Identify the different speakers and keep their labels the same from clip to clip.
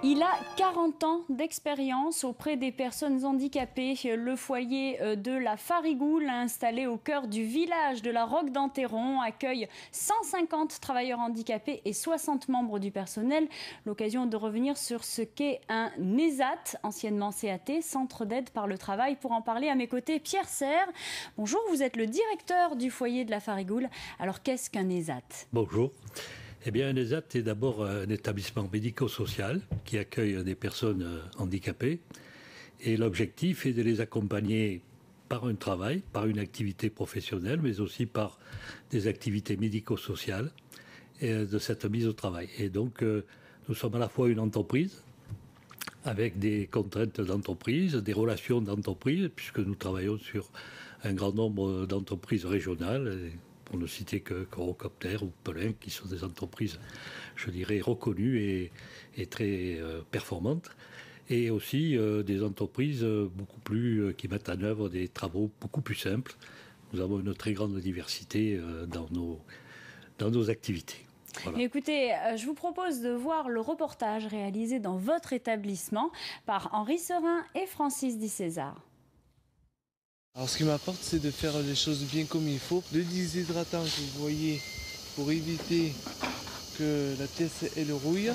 Speaker 1: Il a 40 ans d'expérience auprès des personnes handicapées. Le foyer de la Farigoule, installé au cœur du village de la Roque d'Enterron, accueille 150 travailleurs handicapés et 60 membres du personnel. L'occasion de revenir sur ce qu'est un ESAT, anciennement CAT, Centre d'aide par le travail. Pour en parler, à mes côtés, Pierre Serre. Bonjour, vous êtes le directeur du foyer de la Farigoule. Alors, qu'est-ce qu'un ESAT?
Speaker 2: Bonjour. Eh bien, un ESAT est d'abord un établissement médico-social qui accueille des personnes handicapées. Et l'objectif est de les accompagner par un travail, par une activité professionnelle, mais aussi par des activités médico-sociales et de cette mise au travail. Et donc, nous sommes à la fois une entreprise, avec des contraintes d'entreprise, des relations d'entreprise, puisque nous travaillons sur un grand nombre d'entreprises régionales, pour ne citer que Eurocopter ou Pelin, qui sont des entreprises, je dirais, reconnues et très performantes, et aussi des entreprises qui mettent en œuvre des travaux beaucoup plus simples. Nous avons une très grande diversité dans nos activités. Voilà.
Speaker 1: Écoutez, je vous propose de voir le reportage réalisé dans votre établissement par Henri Serin et Francis Di César.
Speaker 3: Alors ce qui m'apporte, c'est de faire les choses bien comme il faut. Le déshydratant que vous voyez pour éviter que la pièce elle rouille.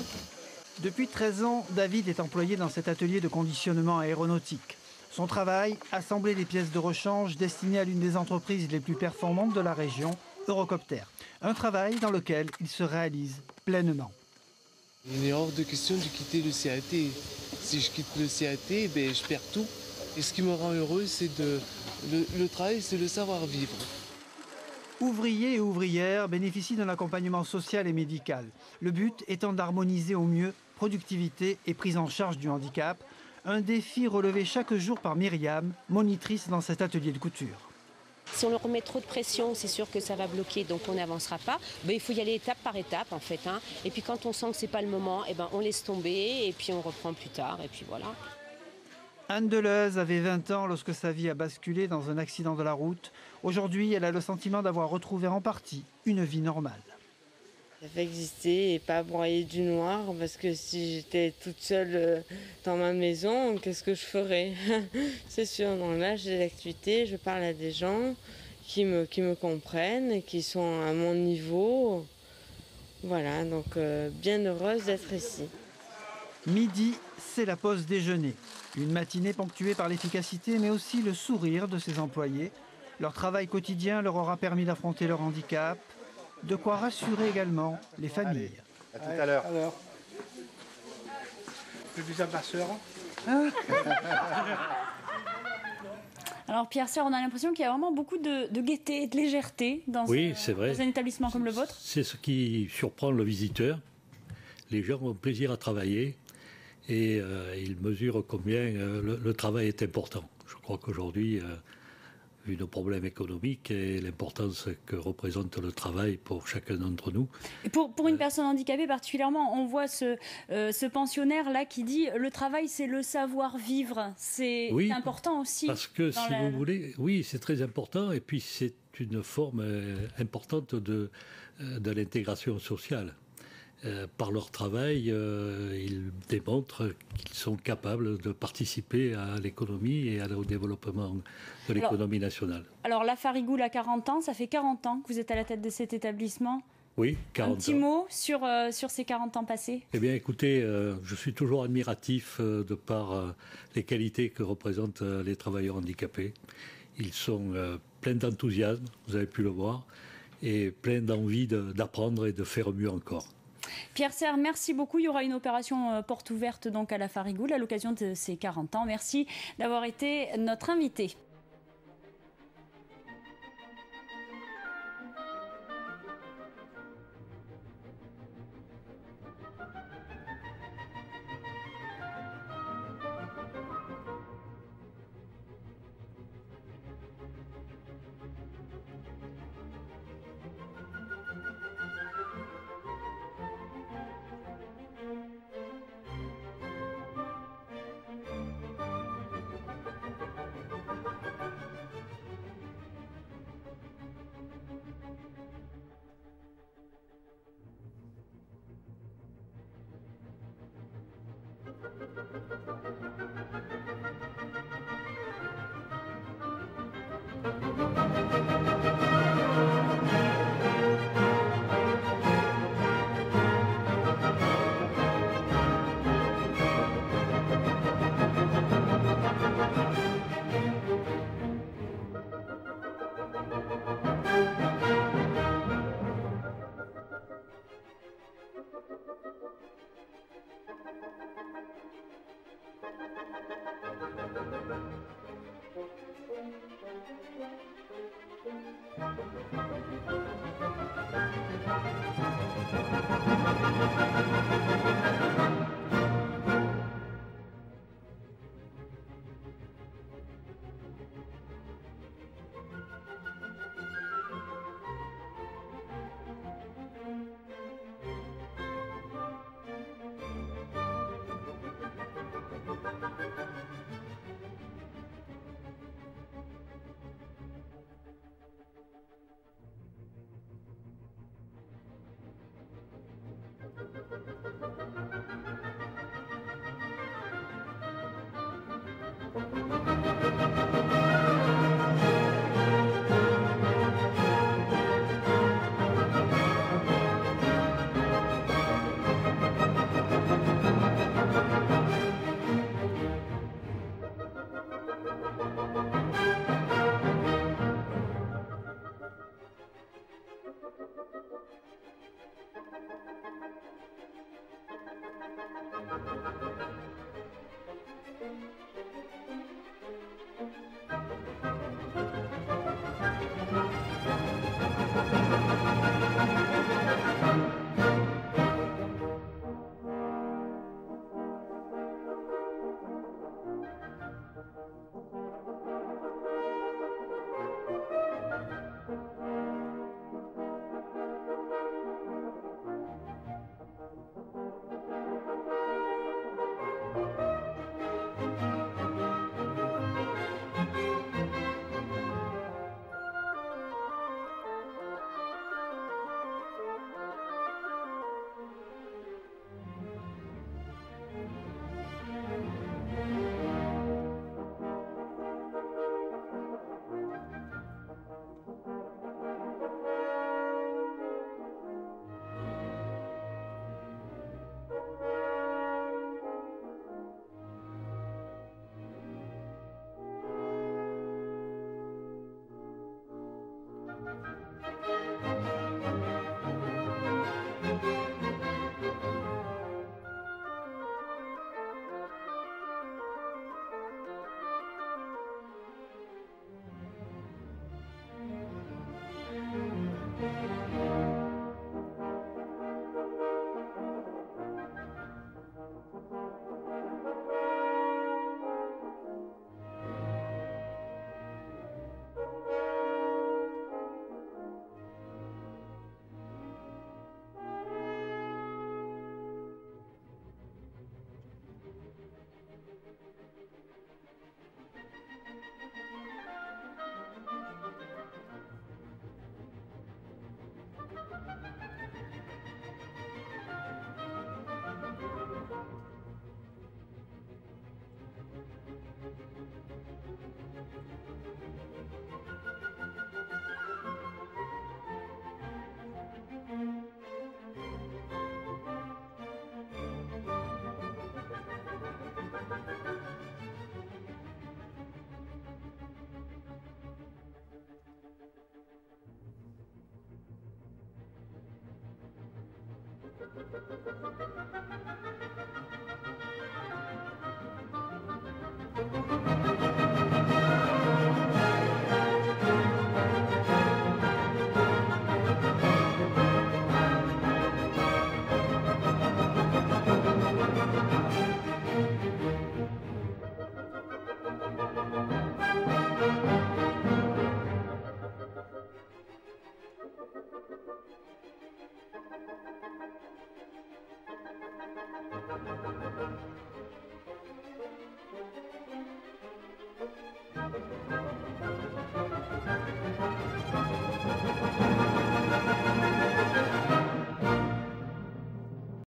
Speaker 4: Depuis 13 ans, David est employé dans cet atelier de conditionnement aéronautique. Son travail, assembler les pièces de rechange destinées à l'une des entreprises les plus performantes de la région, Eurocopter. Un travail dans lequel il se réalise pleinement.
Speaker 3: Il est hors de question de quitter le CAT. Si je quitte le CAT, je perds tout. Et ce qui me rend heureux, c'est le travail, c'est le savoir-vivre.
Speaker 4: Ouvriers et ouvrières bénéficient d'un accompagnement social et médical. Le but étant d'harmoniser au mieux productivité et prise en charge du handicap. Un défi relevé chaque jour par Myriam, monitrice dans cet atelier de couture.
Speaker 5: Si on leur remet trop de pression, c'est sûr que ça va bloquer, donc on n'avancera pas. Il faut y aller étape par étape, en fait. Et puis quand on sent que ce n'est pas le moment, on laisse tomber et puis on reprend plus tard. Et puis voilà.
Speaker 4: Anne Deleuze avait 20 ans lorsque sa vie a basculé dans un accident de la route. Aujourd'hui, elle a le sentiment d'avoir retrouvé en partie une vie normale.
Speaker 6: Ça fait exister et pas broyer du noir, parce que si j'étais toute seule dans ma maison, qu'est-ce que je ferais? C'est sûr, donc là j'ai l'activité, je parle à des gens qui me comprennent et qui sont à mon niveau. Voilà, donc bien heureuse d'être ici.
Speaker 4: Midi, c'est la pause déjeuner. Une matinée ponctuée par l'efficacité, mais aussi le sourire de ses employés. Leur travail quotidien leur aura permis d'affronter leur handicap, de quoi rassurer également les familles.
Speaker 7: À tout à l'heure.
Speaker 8: Alors, le visa de ma sœur.
Speaker 1: Alors Pierre Serre, on a l'impression qu'il y a vraiment beaucoup de gaieté et de légèreté dans,
Speaker 2: c'est vrai.
Speaker 1: dans un établissement comme le vôtre.
Speaker 2: C'est ce qui surprend le visiteur. Les gens ont plaisir à travailler et ils mesurent combien le travail est important. Je crois qu'aujourd'hui, vu nos problèmes économiques et l'importance que représente le travail pour chacun d'entre nous.
Speaker 1: Et pour une personne handicapée particulièrement, on voit ce pensionnaire-là qui dit « le travail, c'est le savoir-vivre ». C'est important aussi.
Speaker 2: Parce que, si vous voulez, oui, c'est très important. Et puis, c'est une forme importante de l'intégration sociale. Par leur travail, ils démontrent qu'ils sont capables de participer à l'économie et au développement de l'économie nationale.
Speaker 1: Alors, la Farigoule a 40 ans, ça fait 40 ans que vous êtes à la tête de cet établissement.
Speaker 2: Oui, 40 ans.
Speaker 1: Un petit mot sur ces 40 ans passés.
Speaker 2: Eh bien, écoutez, je suis toujours admiratif de par les qualités que représentent les travailleurs handicapés. Ils sont pleins d'enthousiasme, vous avez pu le voir, et pleins d'envie d'apprendre et de faire mieux encore.
Speaker 1: Pierre Serre, merci beaucoup. Il y aura une opération porte ouverte donc à la Farigoule à l'occasion de ces 40 ans. Merci d'avoir été notre invité.